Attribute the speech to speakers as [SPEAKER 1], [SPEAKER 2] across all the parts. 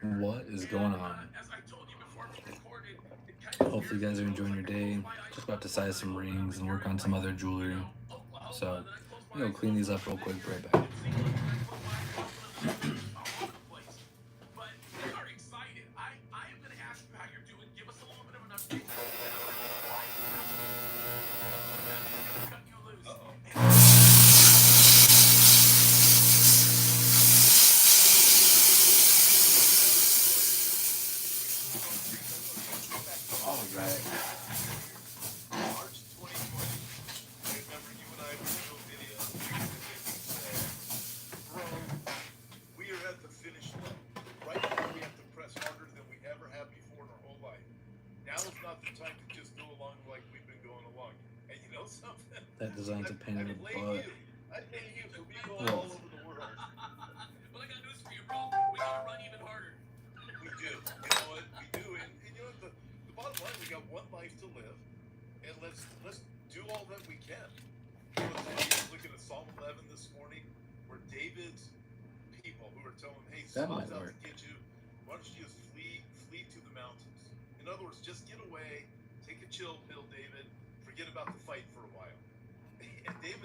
[SPEAKER 1] What is going on? Hopefully, you guys are enjoying your day. Just about to size some rings and work on some other jewelry. So, clean these up real quick. Be right back. All right. That design's a pain in the butt. Whoa. That might work.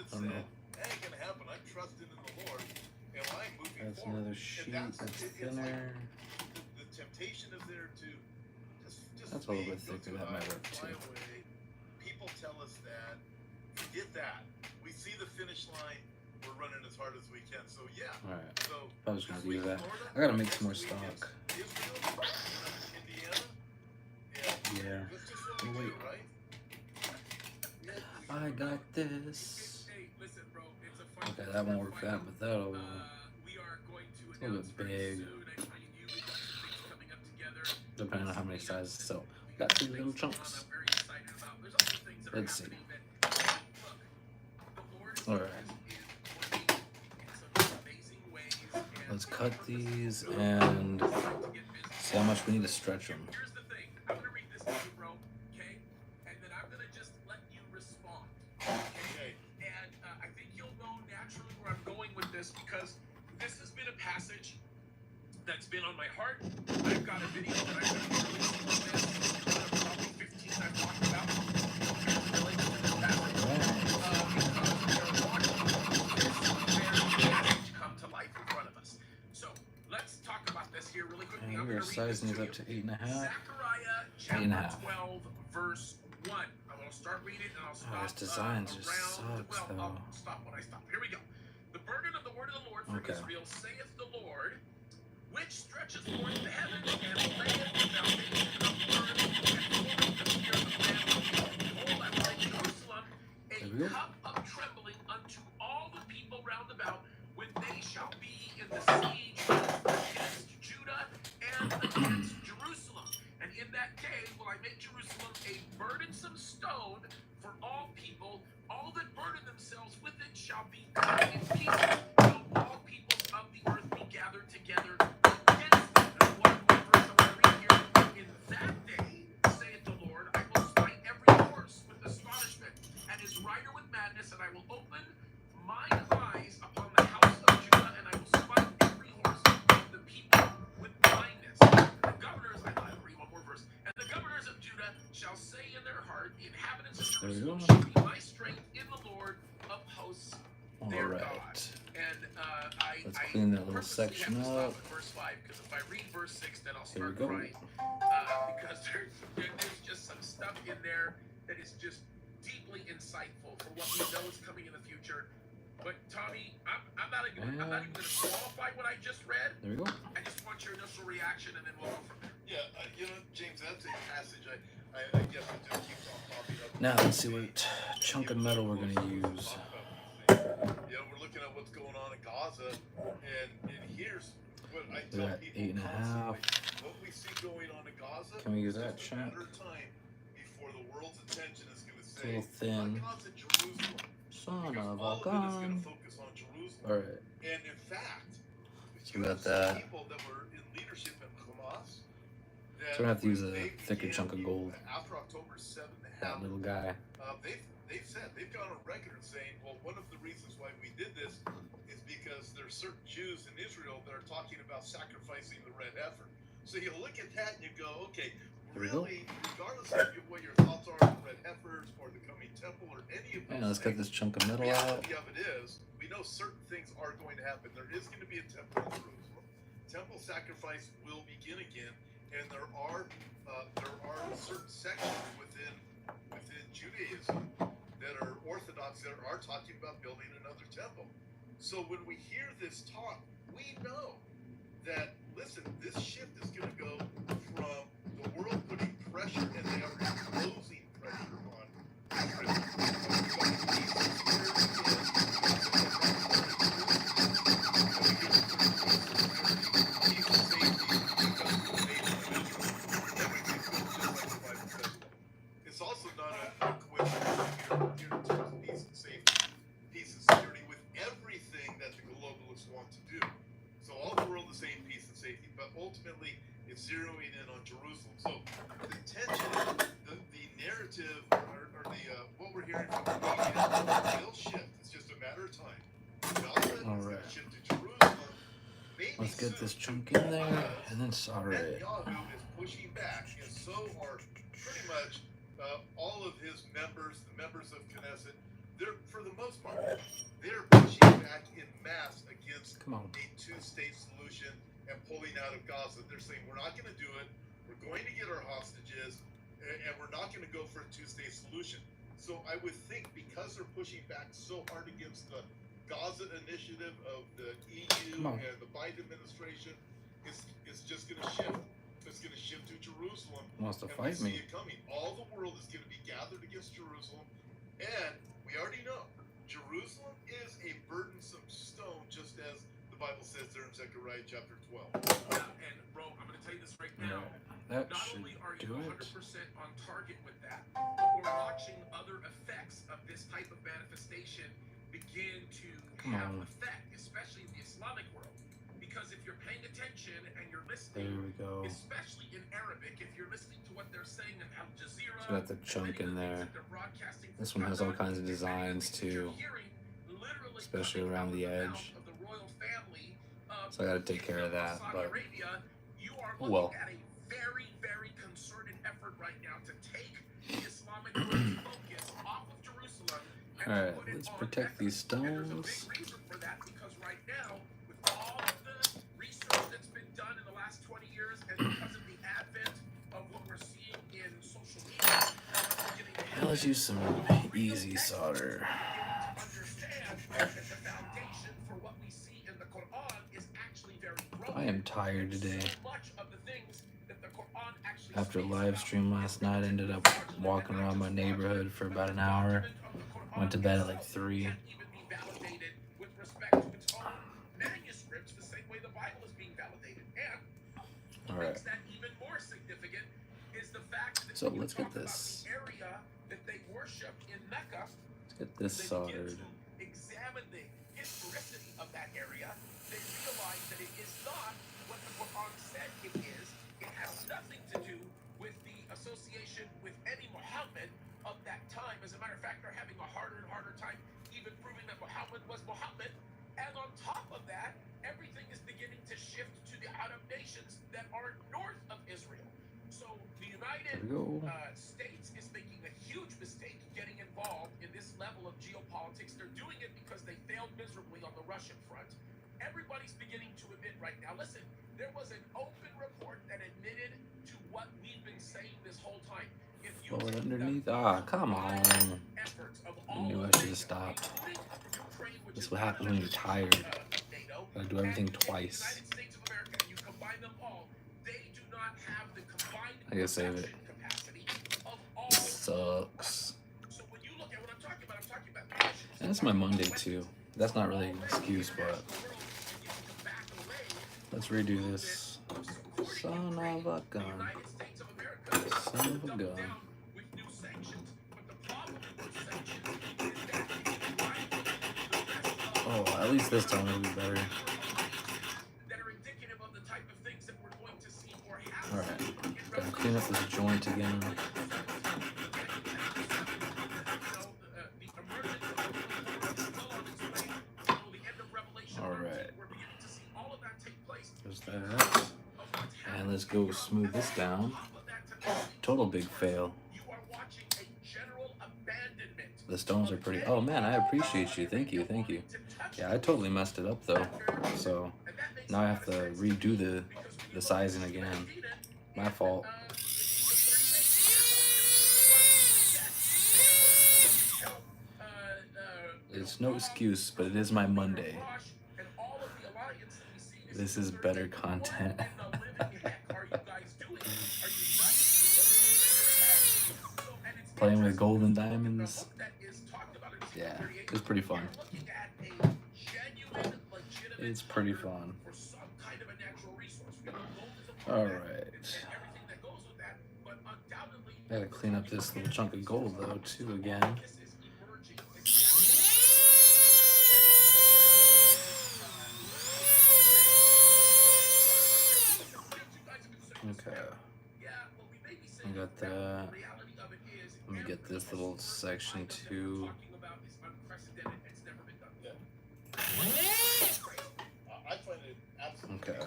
[SPEAKER 1] I don't know. That's another sheet. That's thinner. That's a little bit thicker. That might work too. Alright. I was gonna do that. I gotta make some more stock. Yeah. Oh, wait. I got this. Okay, that won't work for that, but that'll. It's a little bit big. Depending on how many sizes. So, we got 2 little chunks. Let's see. Alright. Let's cut these and see how much we need to stretch them.
[SPEAKER 2] Because this has been a passage that's been on my heart. I've got a video that I've been releasing on this. Probably 15 I've talked about. Related to this passage. Because they're watching this passage come to life in front of us. So let's talk about this here really quickly.
[SPEAKER 1] And we are sizing these up to 8.5.
[SPEAKER 2] Zechariah chapter 12, verse 1. I'm going to start reading and I'll stop.
[SPEAKER 1] This design just sucks, though.
[SPEAKER 2] I'll stop when I stop. Here we go. The burden of the word of the Lord from Israel, saith the Lord, which stretches forth the heaven and layeth the foundation of the earth, and formeth the fear of the land. Behold, I lay Jerusalem a cup of trembling unto all the people round about, when they shall be in the siege against Judah and against Jerusalem. And in that day will I make Jerusalem a burdensome stone for all people. All that burden themselves with it shall be cut in pieces, till all peoples of the earth be gathered together against it. And one more verse I want to read here. In that day, saith the Lord, I will smite every horse with astonishment, and his rider with madness, and I will open mine eyes upon the house of Judah, and I will smite every horse of the people with blindness. The governors, I read one more verse, and the governors of Judah shall say in their heart, the inhabitants of Jerusalem shall be my strength in the Lord of hosts, their God. And
[SPEAKER 1] let's clean that little section up.
[SPEAKER 2] Verse 5, because if I read verse 6, then I'll start
[SPEAKER 1] Here we go.
[SPEAKER 2] crying. Because there's just some stuff in there that is just deeply insightful for what we know is coming in the future. But Tommy, I'm not even going to qualify what I just read.
[SPEAKER 1] There we go.
[SPEAKER 2] I just want your initial reaction, and then we'll go from there.
[SPEAKER 3] Yeah, James, that's a passage I guess it just keeps on popping up.
[SPEAKER 1] Now let's see what chunk of metal we're gonna use.
[SPEAKER 3] We're looking at what's going on in Gaza, and here's what I
[SPEAKER 1] We're
[SPEAKER 3] tell
[SPEAKER 1] at
[SPEAKER 3] people
[SPEAKER 1] 8.5.
[SPEAKER 3] constantly. What we see going on in Gaza
[SPEAKER 1] Can we use
[SPEAKER 3] is
[SPEAKER 1] that
[SPEAKER 3] just a
[SPEAKER 1] chunk?
[SPEAKER 3] matter of time before the world's attention is going to
[SPEAKER 1] It's a
[SPEAKER 3] say,
[SPEAKER 1] little thin.
[SPEAKER 3] "Let's Jerusalem."
[SPEAKER 1] Son
[SPEAKER 3] Because
[SPEAKER 1] of
[SPEAKER 3] all
[SPEAKER 1] a
[SPEAKER 3] of it is going
[SPEAKER 1] gun.
[SPEAKER 3] to focus on Jerusalem.
[SPEAKER 1] Alright.
[SPEAKER 3] And in fact,
[SPEAKER 1] So
[SPEAKER 3] you
[SPEAKER 1] we got
[SPEAKER 3] have some
[SPEAKER 1] that.
[SPEAKER 3] people that were in leadership in Hamas.
[SPEAKER 1] So we're gonna have to use a thicker chunk of gold.
[SPEAKER 3] After October 7th,
[SPEAKER 1] That little guy.
[SPEAKER 3] they've said, they've gone on record saying, well, one of the reasons why we did this is because there's certain Jews in Israel that are talking about sacrificing the red heifer. So you look at that and you go, okay,
[SPEAKER 1] Here we go.
[SPEAKER 3] really, regardless of what your thoughts are on red heifers or the coming temple or any of those
[SPEAKER 1] And let's cut
[SPEAKER 3] things,
[SPEAKER 1] this chunk of
[SPEAKER 3] the
[SPEAKER 1] metal out.
[SPEAKER 3] reality of it is, we know certain things are going to happen. There is going to be a temple in Jerusalem. Temple sacrifice will begin again, and there are certain sections within Judaism that are Orthodox that are talking about building another temple. So when we hear this talk, we know that, listen, this shift is going to go from the world putting pressure, and they are imposing pressure on It's also not a coincidence here in terms of peace and safety. Peace and security with everything that the globalists want to do. So all the world is saying peace and safety, but ultimately it's zeroing in on Jerusalem. So the tension, the narrative, or what we're hearing from the media will shift. It's just a matter of time.
[SPEAKER 1] All right.
[SPEAKER 3] Shift to Jerusalem.
[SPEAKER 1] Let's get this chunk in there, and then solder it.
[SPEAKER 3] Netanyahu is pushing back, and so are pretty much all of his members, the members of Knesset. They're, for the most part, they're pushing back in mass against
[SPEAKER 1] Come on.
[SPEAKER 3] a two-state solution and pulling out of Gaza. They're saying, we're not going to do it. We're going to get our hostages, and we're not going to go for a two-state solution. So I would think because they're pushing back so hard against the Gaza initiative of the EU and the Biden administration, it's just going to shift. It's going to shift to Jerusalem.
[SPEAKER 1] Wants to
[SPEAKER 3] and
[SPEAKER 1] fight
[SPEAKER 3] we see
[SPEAKER 1] me.
[SPEAKER 3] it coming. All the world is going to be gathered against Jerusalem, and we already know Jerusalem is a burdensome stone, just as the Bible says there in Zechariah chapter 12.
[SPEAKER 2] Yeah, and bro, I'm going to tell you this right now.
[SPEAKER 1] That
[SPEAKER 2] Not
[SPEAKER 1] should
[SPEAKER 2] only are you
[SPEAKER 1] do
[SPEAKER 2] 100%
[SPEAKER 1] it.
[SPEAKER 2] on target with that, but we're watching other effects of this type of manifestation begin to have effect, especially in the Islamic world. Because if you're paying attention and you're listening,
[SPEAKER 1] There we go.
[SPEAKER 2] especially in Arabic, if you're listening to what they're saying in Al Jazeera,
[SPEAKER 1] So got the chunk in there. This one has all kinds of designs too, especially around the edge. So I gotta take care of that, but oh well.
[SPEAKER 2] At a very, very concerted effort right now to take the Islamic focus off of Jerusalem.
[SPEAKER 1] Alright, let's protect these stones.
[SPEAKER 2] There's a big reason for that, because right now, with all of the research that's been done in the last 20 years, and because of the advent of what we're seeing in social media,
[SPEAKER 1] Now let's use some easy solder. I am tired today. After a live stream last night, I ended up walking around my neighborhood for about an hour. Went to bed at like 3. Alright. So let's get this. Let's get this soldered.
[SPEAKER 2] Examine the historicity of that area. They realize that it is not what the Quran said it is. It has nothing to do with the association with any Muhammad of that time. As a matter of fact, they're having a harder and harder time even proving that Muhammad was Muhammad. And on top of that, everything is beginning to shift to the Arab nations that are north of Israel. So the United States is making a huge mistake getting involved in this level of geopolitics. They're doing it because they failed miserably on the Russian front. Everybody's beginning to admit right now, listen, there was an open report that admitted to what we've been saying this whole time. If you
[SPEAKER 1] Forward underneath. Come on. I knew I should have stopped. This is what happens when you're tired. Gotta do everything twice. I gotta save it. This sucks. And it's my Monday too. That's not really an excuse, but let's redo this. Son of a gun. Son of a gun. Oh, at least this time it'll be better. Alright, gotta clean up this joint again. Alright. There's that. And And let's go smooth this down. Total big fail. The stones are pretty. Oh man, I appreciate you. Thank you. Yeah, I totally messed it up though. So now I have to redo the sizing again. My fault. It's no excuse, but it is my Monday. This is better content. Playing with golden diamonds. Yeah, it's pretty fun. It's pretty fun. Alright. Gotta clean up this little chunk of gold though too again. Okay. I got that. Let me get this little section too. Okay.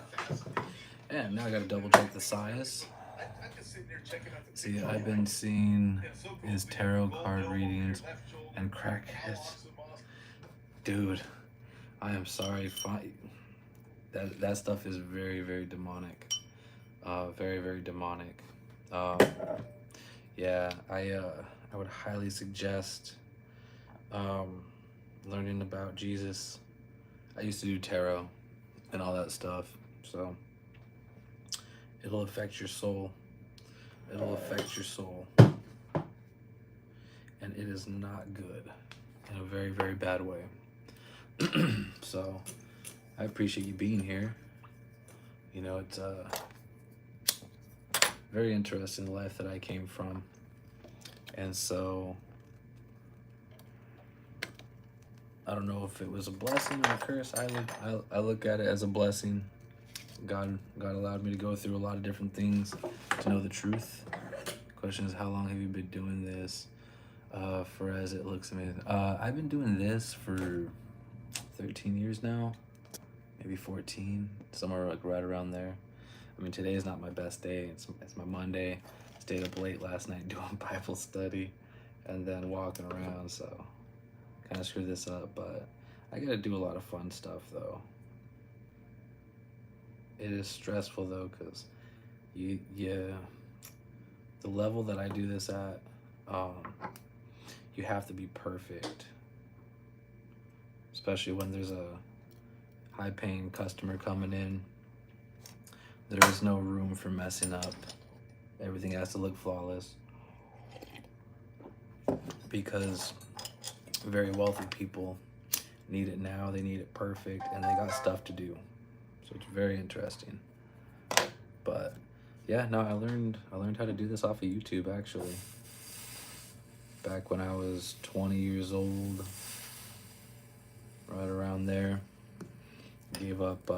[SPEAKER 1] And now I gotta double check the size. See, I've been seeing his tarot card readings and crackheads. Dude, I am sorry. That stuff is very, very demonic. Very, very demonic. Yeah, I would highly suggest learning about Jesus. I used to do tarot and all that stuff, so it'll affect your soul. It'll affect your soul, and it is not good, in a very, very bad way. So I appreciate you being here. You know, it's very interesting, the life that I came from. And so I don't know if it was a blessing or a curse. I look at it as a blessing. God allowed me to go through a lot of different things to know the truth. Question is, how long have you been doing this? For as it looks amazing. I've been doing this for 13 years now, maybe 14, somewhere like right around there. I mean, today is not my best day. It's my Monday. Stayed up late last night doing Bible study and then walking around, so kind of screwed this up, but I gotta do a lot of fun stuff though. It is stressful though, because the level that I do this at, you have to be perfect, especially when there's a high-paying customer coming in. There is no room for messing up. Everything has to look flawless, because very wealthy people need it now. They need it perfect, and they got stuff to do. So it's very interesting. But yeah, no, I learned how to do this off of YouTube, actually. Back when I was 20 years old, right around there. Gave up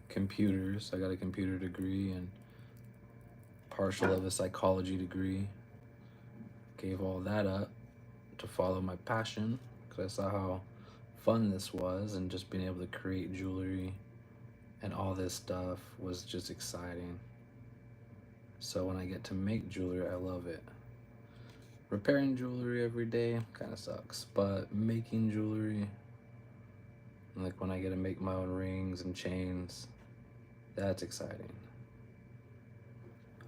[SPEAKER 1] computers. I got a computer degree and partial of a psychology degree. Gave all that up to follow my passion, because I saw how fun this was, and just being able to create jewelry and all this stuff was just exciting. So when I get to make jewelry, I love it. Repairing jewelry every day kind of sucks, but making jewelry, like when I get to make my own rings and chains, that's exciting.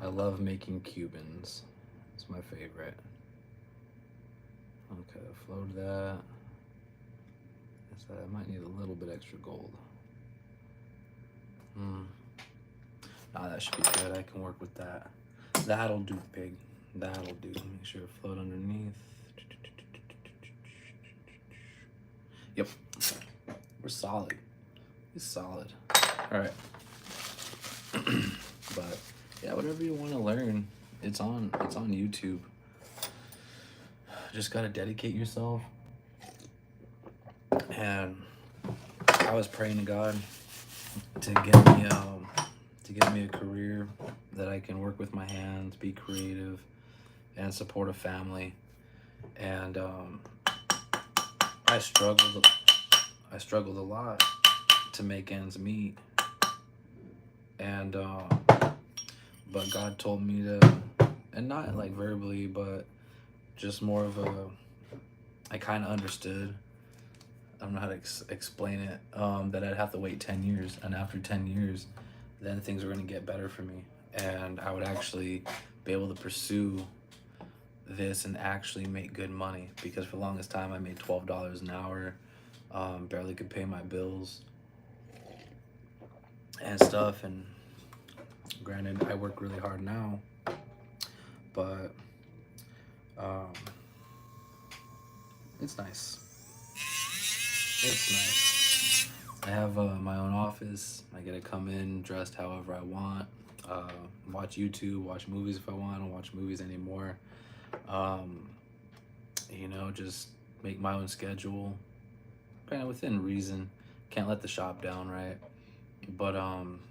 [SPEAKER 1] I love making Cubans. It's my favorite. Okay, float that. I might need a little bit extra gold. Nah, that should be good. I can work with that. That'll do, pig. That'll do. Make sure to float underneath. Yep. We're solid. It's solid. All right. But yeah, whatever you want to learn, it's on YouTube. Just gotta dedicate yourself. And I was praying to God to get me a career that I can work with my hands, be creative, and support a family. And I struggled a lot to make ends meet. And but God told me to, and not like verbally, but just more of a, I kind of understood. I don't know how to explain it. That I'd have to wait 10 years, and after 10 years, then things were going to get better for me, and I would actually be able to pursue this and actually make good money. Because for the longest time, I made $12 an hour, barely could pay my bills and stuff. And granted, I work really hard now, but it's nice. It's nice. I have my own office. I get to come in dressed however I want. Watch YouTube, watch movies if I want. I don't watch movies anymore. You know, just make my own schedule, kind of within reason. Can't let the shop down, right? But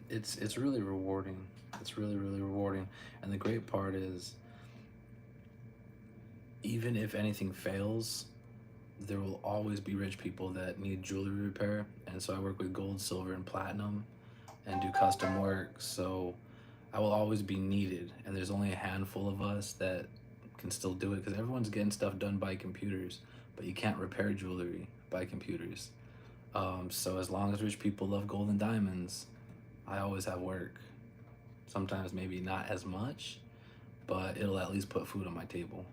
[SPEAKER 1] it's really rewarding. It's really rewarding. And the great part is, even if anything fails, there will always be rich people that need jewelry repair. And so I work with gold, silver, and platinum and do custom work. So I will always be needed. And there's only a handful of us that can still do it, because everyone's getting stuff done by computers, but you can't repair jewelry by computers. So as long as rich people love gold and diamonds, I always have work. Sometimes maybe not as much, but it'll at least put food on my table.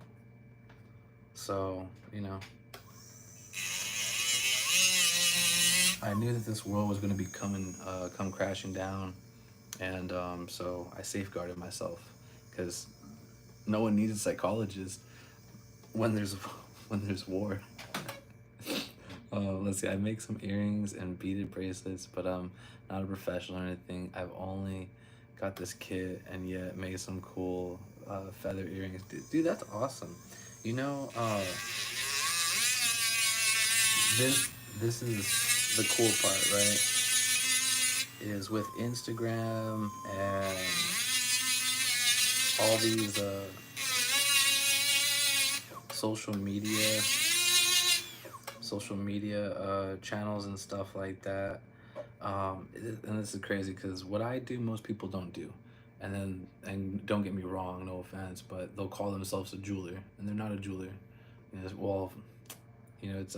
[SPEAKER 1] So, you know, I knew that this world was going to be come crashing down, and so I safeguarded myself, because no one needs a psychologist when there's war. Let's see, I make some earrings and beaded bracelets, but I'm not a professional or anything. I've only got this kit and yet made some cool feather earrings. Dude, that's awesome. You know, this is the cool part, right? Is with Instagram and all these social media channels and stuff like that. And this is crazy, because what I do, most people don't do. And don't get me wrong, no offense, but they'll call themselves a jeweler, and they're not a jeweler. You know, well, you know, it's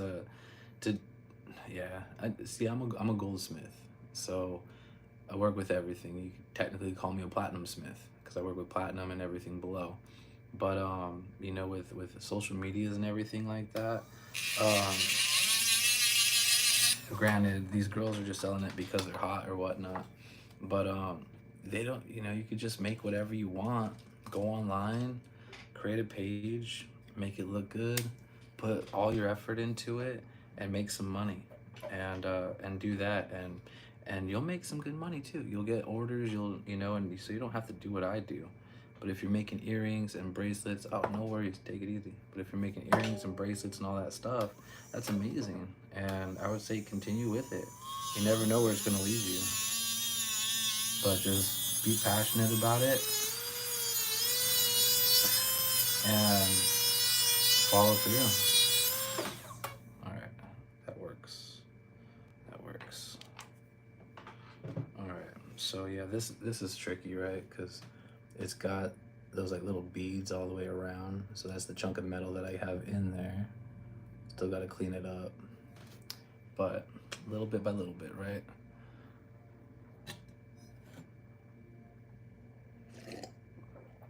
[SPEAKER 1] I'm a goldsmith, so I work with everything. You could technically call me a platinum smith, because I work with platinum and everything below. But you know, with social medias and everything like that, granted, these girls are just selling it because they're hot or whatnot, but they don't, you know, you could just make whatever you want. Go online, create a page, make it look good, put all your effort into it, and make some money, and do that, and you'll make some good money too. You'll get orders, you know, and so you don't have to do what I do. But if you're making earrings and bracelets, oh, no worries, take it easy. But if you're making earrings and bracelets and all that stuff, that's amazing. And I would say continue with it. You never know where it's going to lead you. But just be passionate about it and follow through. All right, that works. All right, so yeah, this is tricky, right? Because it's got those like little beads all the way around. So that's the chunk of metal that I have in there. Still got to clean it up, but little bit by little bit, right?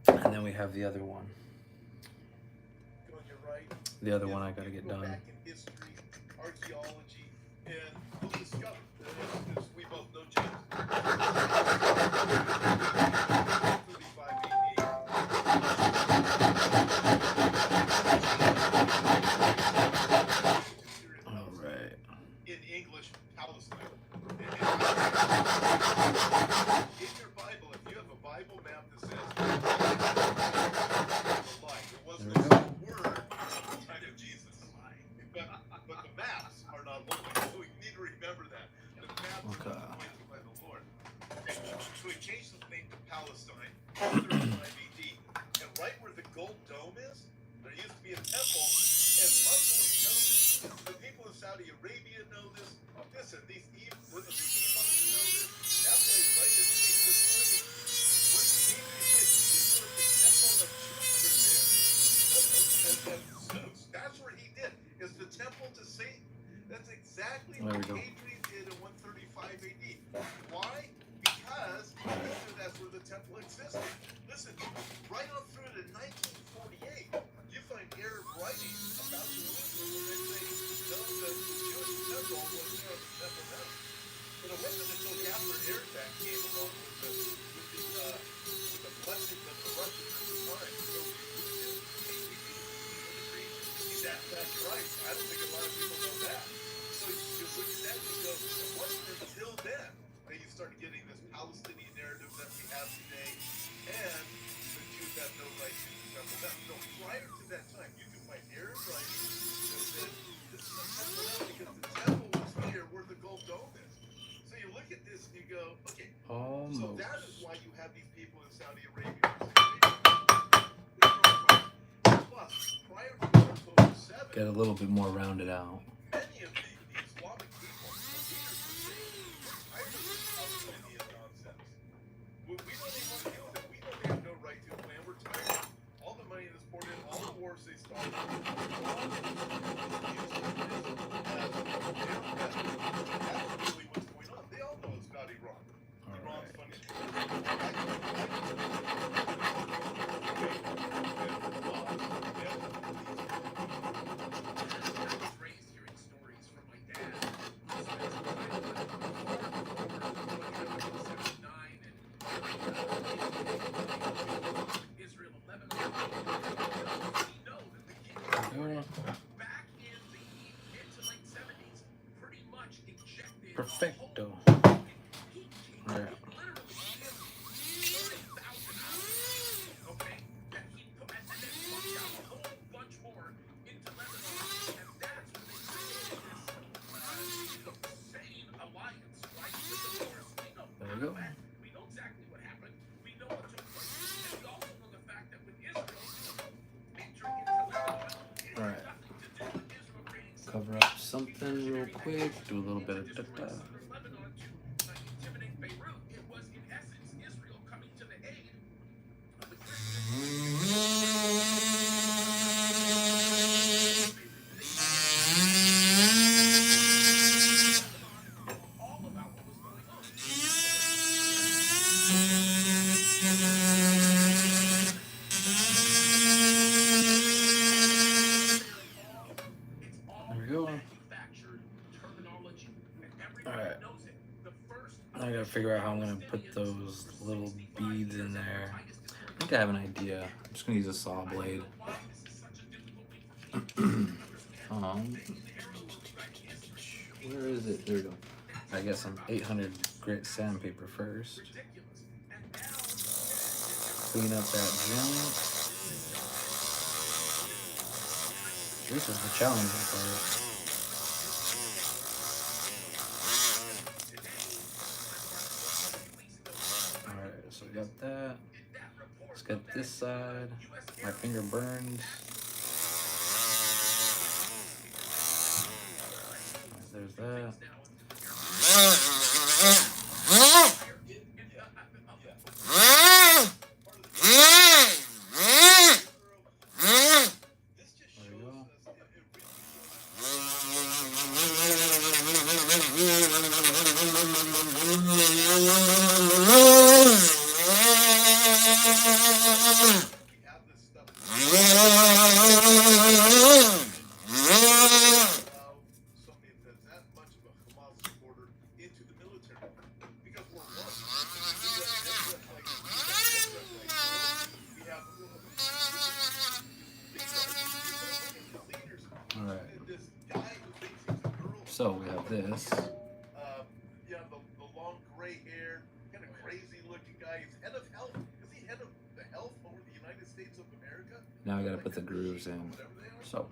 [SPEAKER 1] And then we have the other one. The other one I got to get done.
[SPEAKER 3] Back in history, archaeology, and we'll discover that, as we both know, James, 35 AD.
[SPEAKER 1] All right.
[SPEAKER 3] In English, Palestine. In your Bible, if you have a Bible map that says there was no word at the time of Jesus, but the maps are not holy, so we need to remember that. The maps are not appointed by the Lord. So he changed the name to Palestine, 35 AD, and right where the gold dome is, there used to be a temple, and Muslims know this. The people in Saudi Arabia know this. Listen, these Muslims know this. That place right is exactly
[SPEAKER 1] There we
[SPEAKER 3] what
[SPEAKER 1] go.
[SPEAKER 3] Hadrian did in 135 AD. Why? Because that's where the temple existed. Listen, right on through to 1948, you find Arab writings about Jerusalem where they say, no, the Jewish temple was near the Temple Mount. But it wasn't until Yasser Arafat came along with the blessings of the Russians at the time. That's right. I don't think a lot of people know that. So you look at that and you go, it wasn't until then that you started getting this Palestinian narrative that we have today, and the Jews have no right to the Temple Mount. So prior to that time, you can find Arab writings that said this is the Temple Mount because the temple was here where the gold dome is. So you look at this and you go, okay, so that is why you have these people in Saudi Arabia. Plus, prior to October 7th,
[SPEAKER 1] Get a little bit more rounded out.
[SPEAKER 3] many of the Islamic people, the leaders were saying, we're tired of this Palestinian nonsense. We don't even want to deal with it. We know they have no right to a plan. We're tired of all the money that's poured in, all the wars they started. That's really what's going on. They all know it's about Iran. Iran's funding.
[SPEAKER 1] Perfecto. Alright. There we go.
[SPEAKER 2] We know exactly what happened. We know what took place. And we also know the fact that with Israel entering into Lebanon, it
[SPEAKER 1] Alright.
[SPEAKER 2] had nothing to do with Israel creating some
[SPEAKER 1] Cover up something real quick. Do a little bit of da-da.
[SPEAKER 2] Lebanon to intimidate Beirut. It was in essence Israel coming to the aid of the all about what was going on.
[SPEAKER 1] There we go.
[SPEAKER 2] Manufactured terminology, and everybody
[SPEAKER 1] Alright.
[SPEAKER 2] knows it. The first
[SPEAKER 1] I gotta figure out how I'm gonna put those little beads in there. I think I have an idea. I'm just gonna use a saw blade. Where is it? There we go. I guess some 800 grit sandpaper first. Clean up that joint. This is the challenging part. Alright, so we got that. Let's get this side. My finger burns. There's that. So we have this.
[SPEAKER 3] Yeah, the long gray hair, kind of crazy looking guy. He's head of health. Is he head of the health over the United States of America?
[SPEAKER 1] Now I gotta put the grooves in. So.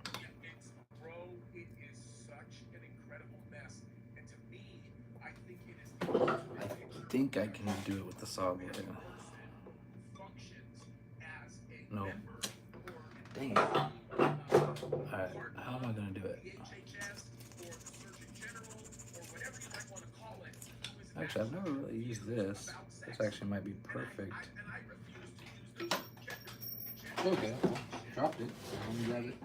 [SPEAKER 2] Bro, it is such an incredible mess. And to me, I think it is
[SPEAKER 1] I think I can do it with the saw blade. No. Dang it. Alright, how am I gonna do it? Actually, I've never really used this. This actually might be perfect. Okay, dropped it. Let me grab it.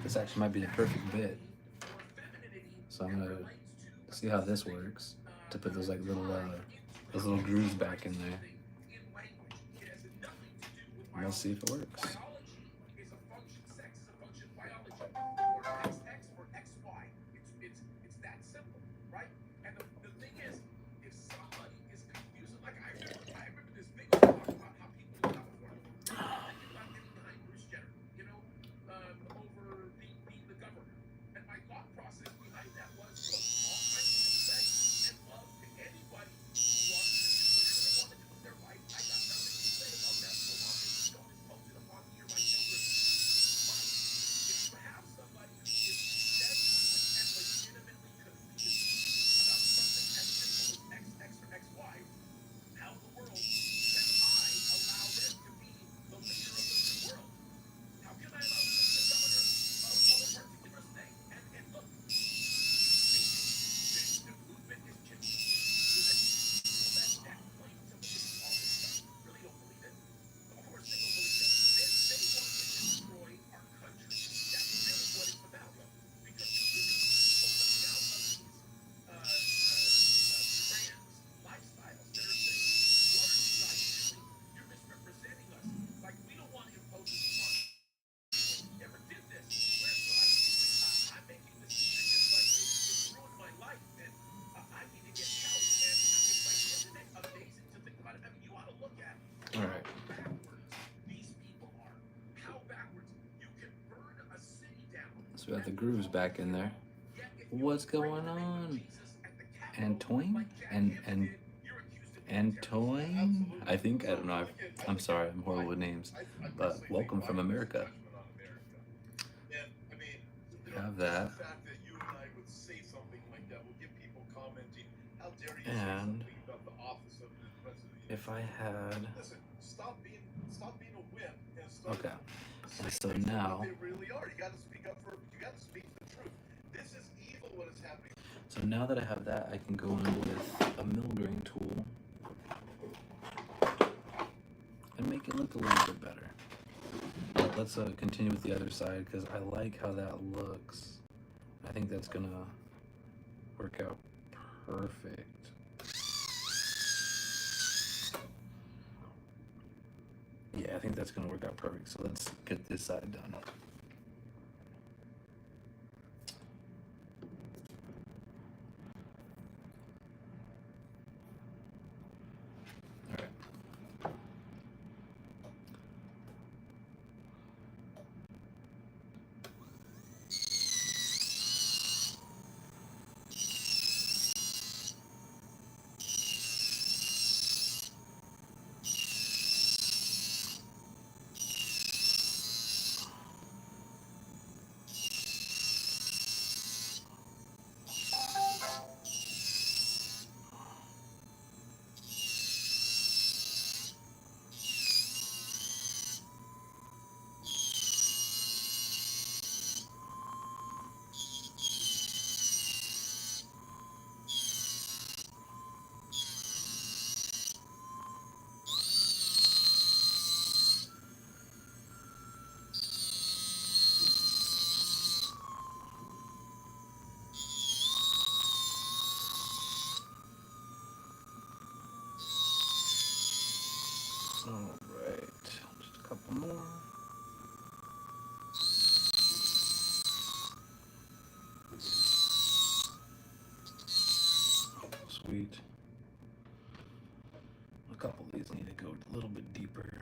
[SPEAKER 1] This actually might be the perfect bit. So I'm gonna see how this works to put those like those little grooves back in there. And we'll see if it works.
[SPEAKER 2] Biology is a function, sex is a function of biology. Or XX or XY. It's that simple, right? And the thing is, if somebody is confusing, like I remember this big old talk about how people in California were thinking about getting behind Bruce Jenner, over being the governor. And my thought process behind that was, look, all kinds of respect and love to anybody who wants to do whatever they want to do with their life. I got nothing to say about that so long as you don't impose it upon me or my children. But if you have somebody who is genuinely and legitimately confused about something as simple as XX or XY, how in the world can I allow them to be the leader of the free world? How can I allow them to be the governor of a particular state? And look, the movement is changing. That plain simple is all this stuff. Really don't believe it. Of course they don't believe it. They want to destroy our country. That's really what it's about. Because you see people coming out of these trans lifestyles that are saying, what are you guys doing? You're misrepresenting us. Like, we don't want to impose this upon you. Never did this. I'm making this decision, but it's ruined my life, and I need to get help. And it's like, isn't it amazing to think about it? I mean, you ought to look at
[SPEAKER 1] All right.
[SPEAKER 2] how backwards these people are. How backwards. You can burn a city down.
[SPEAKER 1] So we got the grooves back in there.
[SPEAKER 2] Yet if you
[SPEAKER 1] What's
[SPEAKER 2] pray
[SPEAKER 1] going
[SPEAKER 2] the name of
[SPEAKER 1] on?
[SPEAKER 2] Jesus at the Capitol,
[SPEAKER 1] Antoine?
[SPEAKER 2] like Jack
[SPEAKER 1] And
[SPEAKER 2] Hibbs did, you're accused of being a terrorist.
[SPEAKER 1] Antoine? I think, I don't know. I'm sorry, I'm horrible with names. But welcome from America.
[SPEAKER 3] And I mean,
[SPEAKER 1] Have
[SPEAKER 3] just
[SPEAKER 1] that.
[SPEAKER 3] the fact that you and I would say something like that will get people commenting, how dare you
[SPEAKER 1] And
[SPEAKER 3] say something about the office of the president of the United
[SPEAKER 1] if I had,
[SPEAKER 3] Listen, stop being a wimp and start
[SPEAKER 1] okay.
[SPEAKER 3] saying
[SPEAKER 1] And so
[SPEAKER 3] things for
[SPEAKER 1] now,
[SPEAKER 3] what they really are. You got to speak up you got to speak the truth. This is evil what is happening.
[SPEAKER 1] so now that I have that, I can go in with a mill grain tool and make it look a little bit better. Let's continue with the other side because I like how that looks. I think that's gonna work out perfect. Yeah, I think that's gonna work out perfect. So let's get this side done. All right. All right, just a couple more. Sweet. A couple of these need to go a little bit deeper.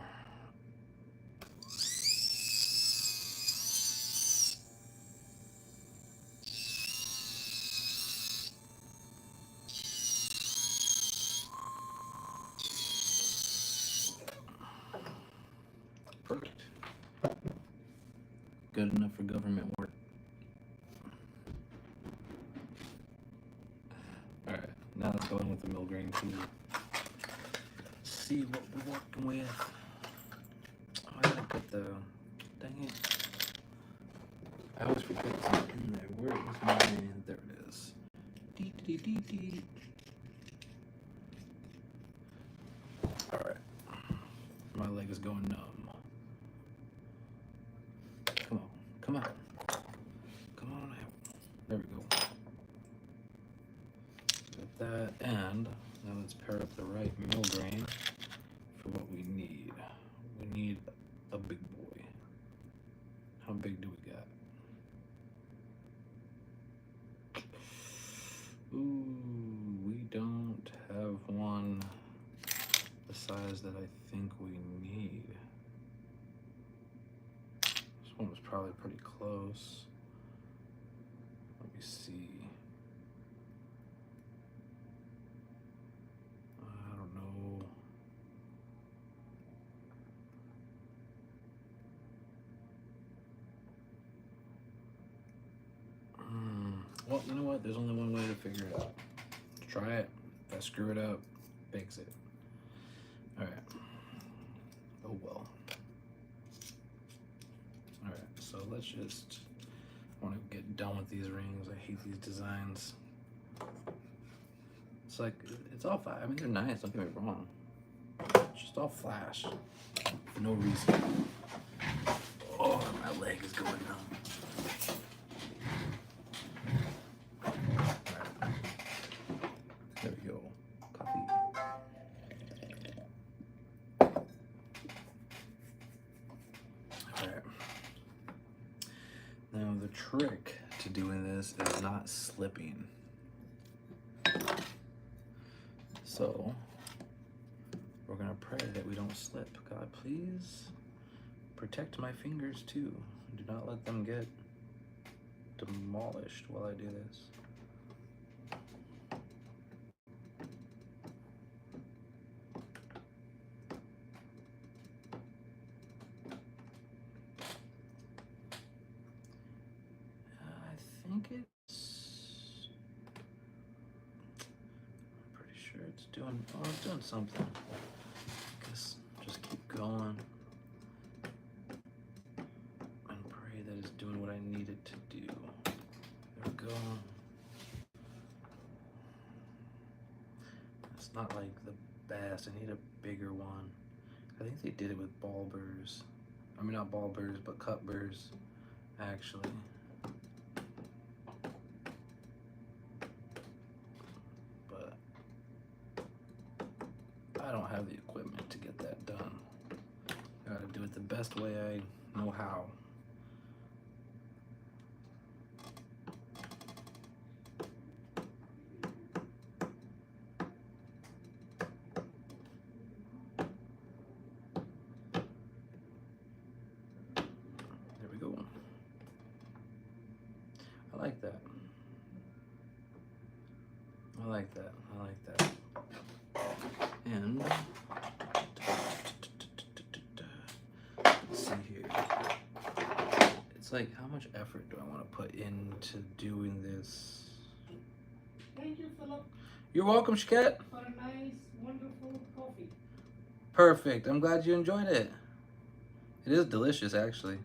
[SPEAKER 1] Perfect. Good enough for government work. Alright, now let's go in with the mill grain tool. See what we're working with. Oh, I gotta put the. Dang it. I always forget something in there. Where is my. There it is. Dee, dee, dee, dee. Alright. My leg is going numb. Come on. Come on. Come on. There we go. that, and now let's pair up the right mill grain for what we need. We need a big boy. How big do we got? Ooh, we don't have one the size that I think we need. This one was probably pretty close. Let me see. I don't know. Well, you know what? There's only one way to figure it out. Try it. If I screw it up, fix it. Alright. Oh well. Alright, so let's just... I want to get done with these rings. I hate these designs. It's like, it's all fine. I mean, they're nice, don't get me wrong. It's just all flash. For no reason. Oh, my leg is going numb. There we go. Copy. Alright. Now the trick to doing this is not slipping. So we're gonna pray that we don't slip. God, please protect my fingers too. Do not let them get demolished while I do this. I think it's... I'm pretty sure it's doing... Oh, it's doing something. I guess just keep going. And pray that it's doing what I need it to do. There we go. It's not like the best. I need a bigger one. I think they did it with ball burrs. I mean, not ball burrs, but cut burrs, actually. But I don't have the equipment to get that done. I gotta do it the best way I know how. There we go. I like that. I like that. I like that. And let's see here. It's like, how much effort do I want to put into doing this?
[SPEAKER 4] Thank you, Philip,
[SPEAKER 1] You're welcome, Shket.
[SPEAKER 4] for a nice, wonderful coffee.
[SPEAKER 1] Perfect. I'm glad you enjoyed it. It is delicious, actually.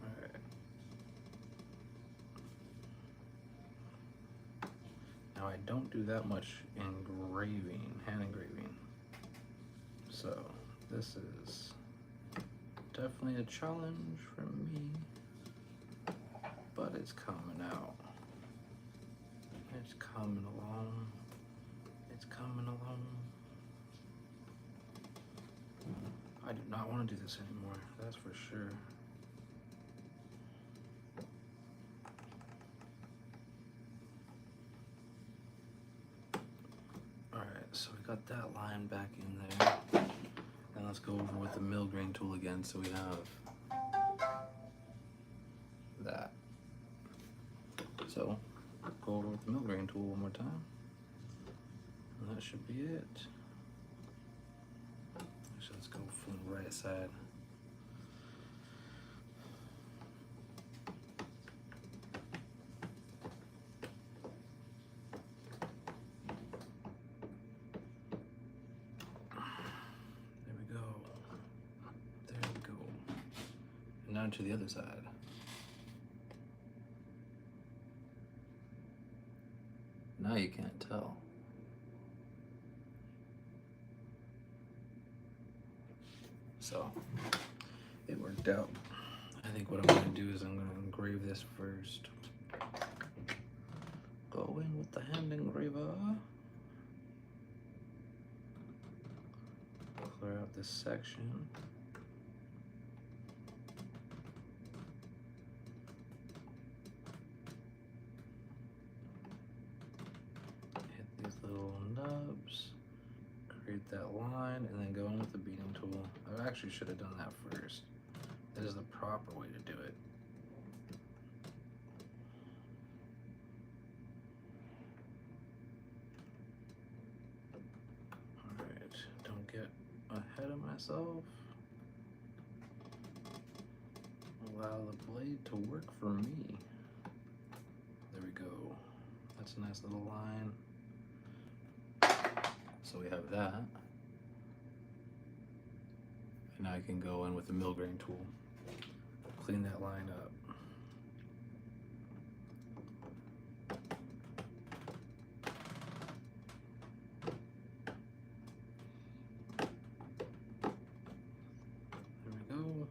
[SPEAKER 1] Alright. Now, I don't do that much engraving, hand engraving. So, this is definitely a challenge for me, but it's coming out. It's coming along. It's coming along. I do not want to do this anymore, that's for sure. Alright, so we got that line back in there. And let's go over with the mill grain tool again so we have that. So, go over with the mill grain tool one more time. And that should be it. Actually, let's go from the right side. There we go. There we go. And now to the other side. Now you can't tell. So it worked out. I think what I'm going to do is I'm going to engrave this first. Go in with the hand engraver. Clear out this section. Hit these little nubs. Create that line and then go in with the beading tool. I actually should have done that first. That is the proper way to do it. Alright, don't get ahead of myself. Allow the blade to work for me. There we go. That's a nice little line. So we have that. And now I can go in with the mill grain tool. Clean that line up. There we go.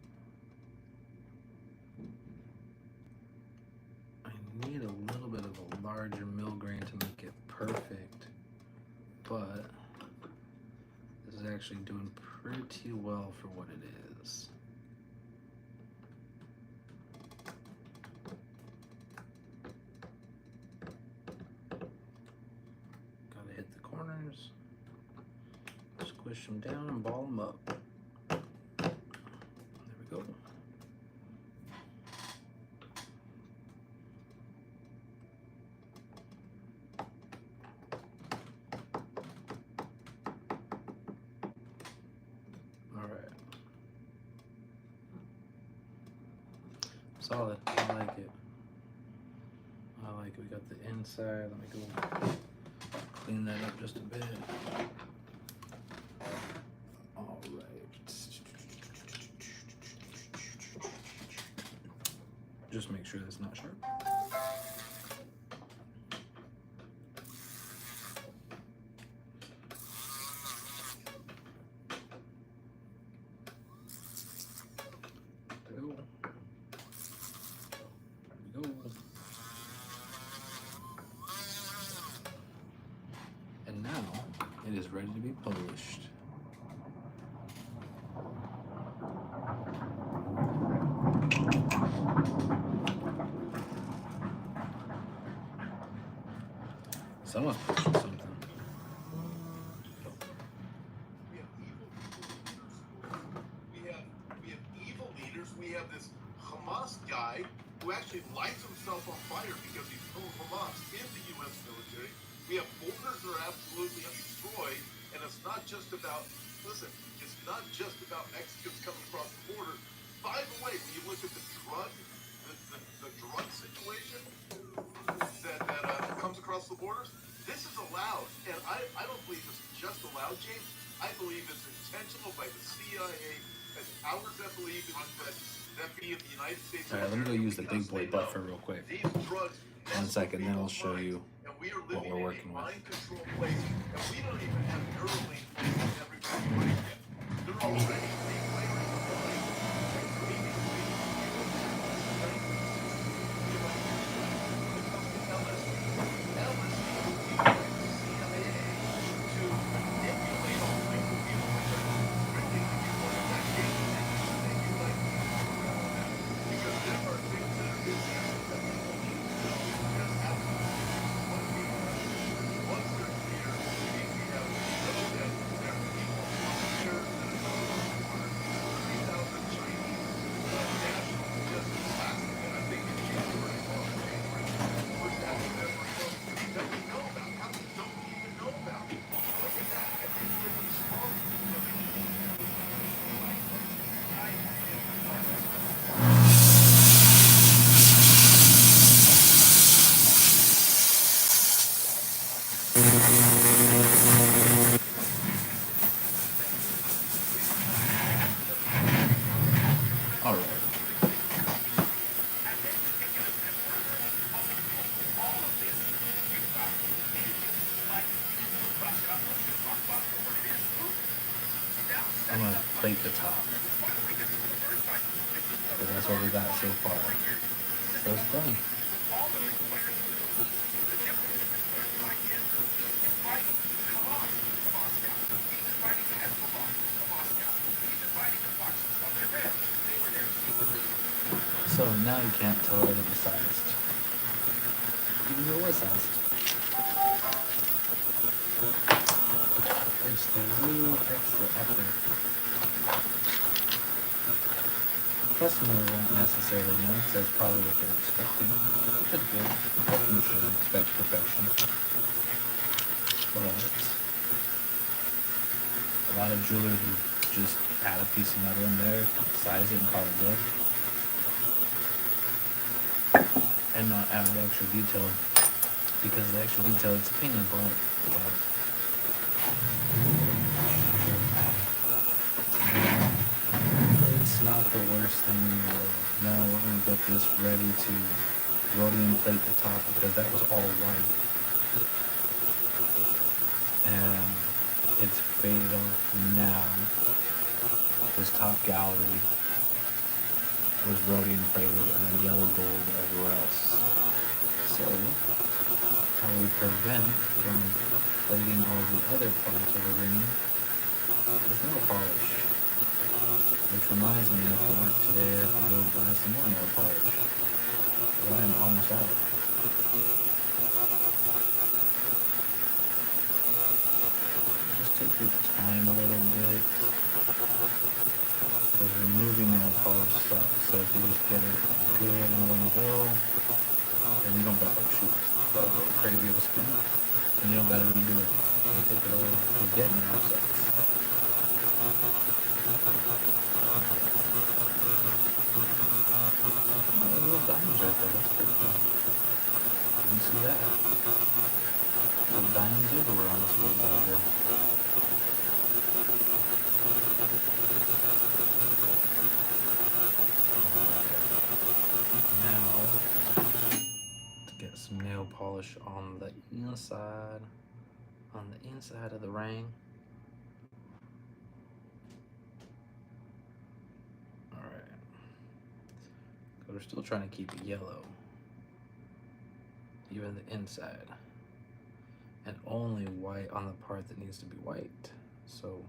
[SPEAKER 1] I need a little bit of a larger mill grain to make it perfect, but this is actually doing pretty well for what it is. Gotta hit the corners, squish them down and ball them up. There we go. Solid. I like it. I like it. We got the inside. Let me go clean that up just a bit. All right. Just make sure that's not sharp. It is ready to be published. Someone's pushing something.
[SPEAKER 3] We have evil leaders. We have this Hamas guy who actually lights himself on fire because he's pro-Hamas in the U.S. military. We have borders that are absolutely destroyed, and it's not just about, listen, it's not just about Mexicans coming across the border. By the way, when you look at the drug situation that comes across the borders, this is allowed, and I don't believe this is just allowed, James. I believe it's intentional by the CIA and ours that believe that be in the United States.
[SPEAKER 1] All right, let me go use the big boy buffer real quick. 1 second, then I'll show you what we're working with. All right. I'm gonna plate the top. But that's what we got so far. So it's done. So now you can't tell that it was sized. Even though it was sized. It's the real extra effort. Customer won't necessarily know because that's probably what they're expecting. Which is good. Customer should expect perfection. But a lot of jewelers who just add a piece of metal in there, size it and call it good. And not add the extra detail. Because the extra detail, it's a pain in the butt. But it's not the worst thing in the world. Now we're going to get this ready to rhodium plate the top because that was all white. And it's faded off now. This top gallery was rhodium plated and then yellow gold everywhere else. So, how we prevent from plating all the other parts of the ring with nail polish. Which reminds me, after work today, I have to go buy some more nail polish. I am almost out. Just take your time a little bit. Because removing nail polish sucks. So if you just get it good in one go, then you don't got go crazy with skin. And you don't gotta redo it. You take it all because getting it off sucks. Little diamonds right there, that's pretty cool. Didn't see that. Little diamonds everywhere on this little bad boy. Now, to get some nail polish on the inside of the ring. We're still trying to keep it yellow, even the inside, and only white on the part that needs to be white. So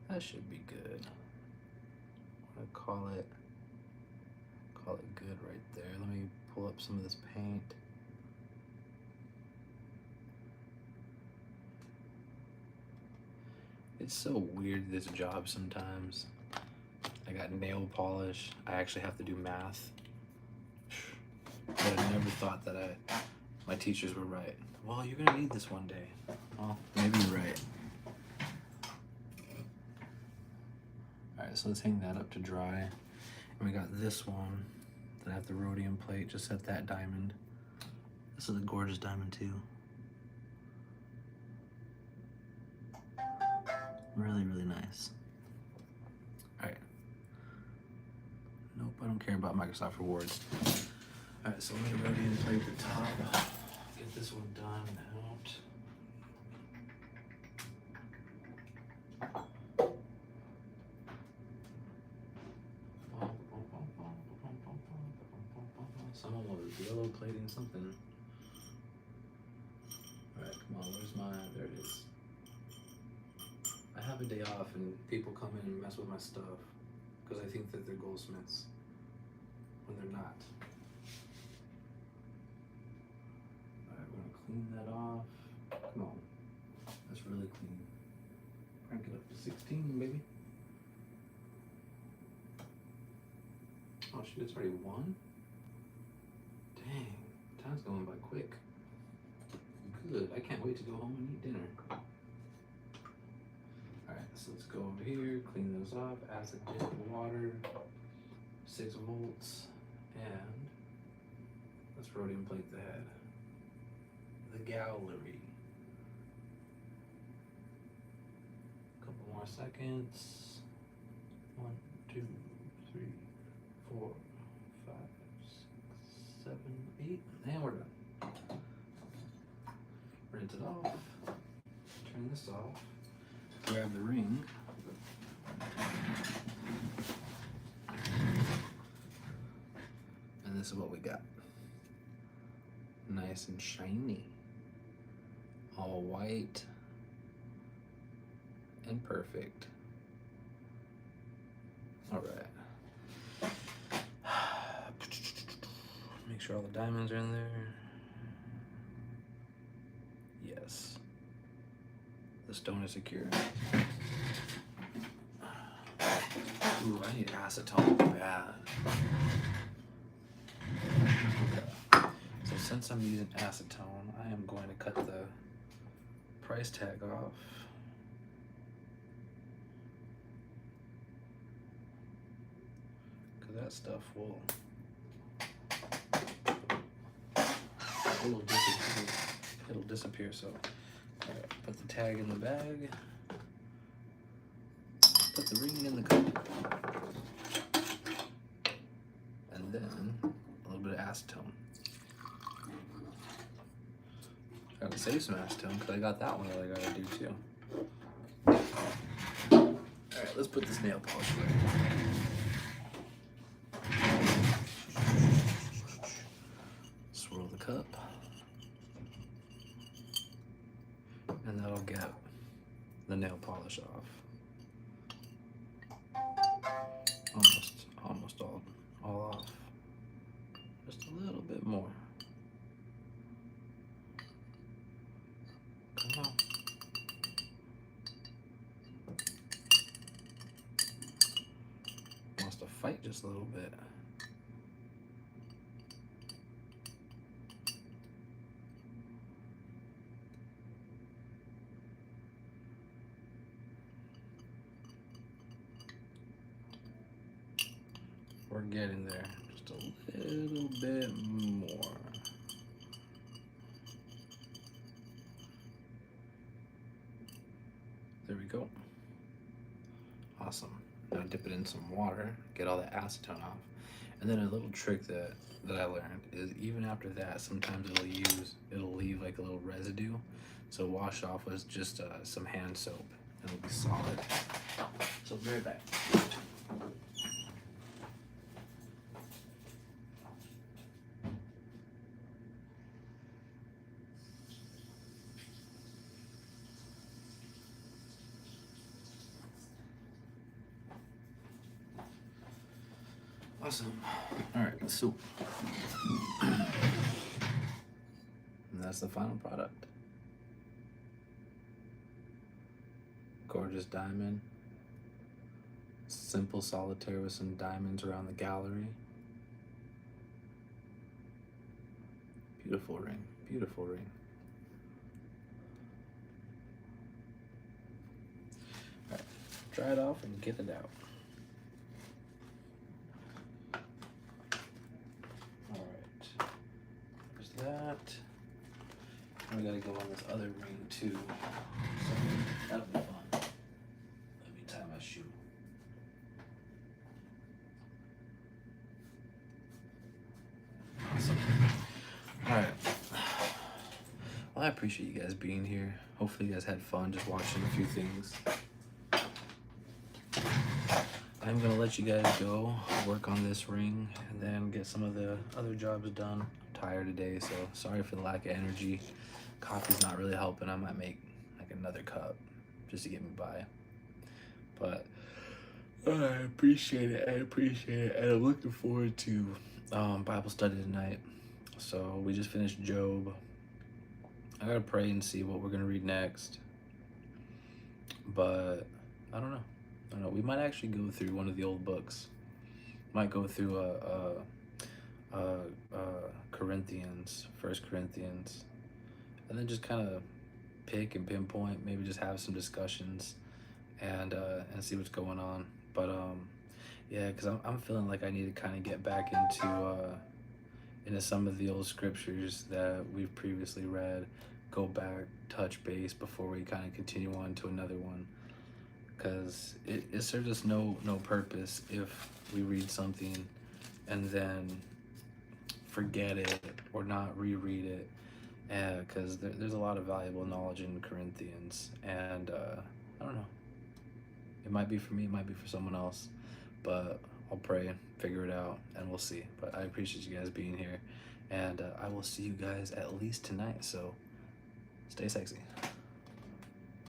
[SPEAKER 1] that should be good. I'm gonna call it good right there. Let me pull up some of this paint. It's so weird, this job sometimes. I got nail polish. I actually have to do math. But I never thought that my teachers were right. Well, you're gonna need this one day. Well, maybe you're right. Alright, so let's hang that up to dry. And we got this one that I have the rhodium plate just at that diamond. This is a gorgeous diamond too. Really, really nice. Alright. Nope, I don't care about Microsoft Rewards. Alright, so let me rhodium plate the top. Get this one done out. Someone was yellow plating something. Alright, come on, where's my, there it is. I have a day off and people come in and mess with my stuff because I think that they're goldsmiths when they're not. Alright, we're gonna clean that off. Come on, that's really clean. Crank it up to 16, baby. Oh shoot, it's already 1? Dang, time's going by quick. Good, I can't wait to go home and eat dinner. Alright, so let's go over here, clean those off, acid dip water, 6 volts, and let's rhodium plate the head. The gallery. Couple more seconds. 1, 2, 3, 4, 5, 6, 7, 8, and we're done. Rinse it off. Turn this off. Grab the ring. And this is what we got. Nice and shiny. All white and perfect. All right. Make sure all the diamonds are in there. Yes. The stone is secure. Ooh, I need acetone bad. Okay. So since I'm using acetone, I am going to cut the price tag off. Because that stuff will disappear. It'll disappear, so alright, put the tag in the bag. Put the ring in the cup. And then a little bit of acetone. Gotta save some acetone because I got that one that I gotta do too. Alright, let's put this nail polish away. Swirl the cup. And that'll get the nail polish off. Almost all off. Just a little bit more. Come on. Wants to fight just a little bit. We're getting there. Just a little bit more. There we go. Awesome. Now dip it in some water, get all the acetone off. And then a little trick that I learned is even after that, sometimes it'll leave like a little residue. So wash off with just some hand soap and it'll be solid. So be right back. Awesome. All right, so and that's the final product. Gorgeous diamond. Simple solitaire with some diamonds around the gallery. Beautiful ring, beautiful ring. All right, dry it off and get it out. That. And we gotta go on this other ring too. So that'll be fun. Let me tie my shoe. Awesome. Alright. Well, I appreciate you guys being here. Hopefully you guys had fun just watching a few things. I'm gonna let you guys go work on this ring and then get some of the other jobs done. I'm tired today, so sorry for the lack of energy. Coffee's not really helping. I might make like another cup just to get me by. But I appreciate it. And I'm looking forward to Bible study tonight. So we just finished Job. I gotta pray and see what we're gonna read next. But I don't know. We might actually go through one of the old books. Might go through Corinthians, 1 Corinthians, and then just kind of pick and pinpoint. Maybe just have some discussions and see what's going on. But yeah, because I'm feeling like I need to kind of get back into some of the old scriptures that we've previously read. Go back, touch base before we kind of continue on to another one. Because it serves us no purpose if we read something and then forget it or not reread it, because there's a lot of valuable knowledge in Corinthians, and I don't know, It might be for me, it might be for someone else, but I'll pray and figure it out, and we'll see. But I appreciate you guys being here, and I will see you guys at least tonight. So stay sexy.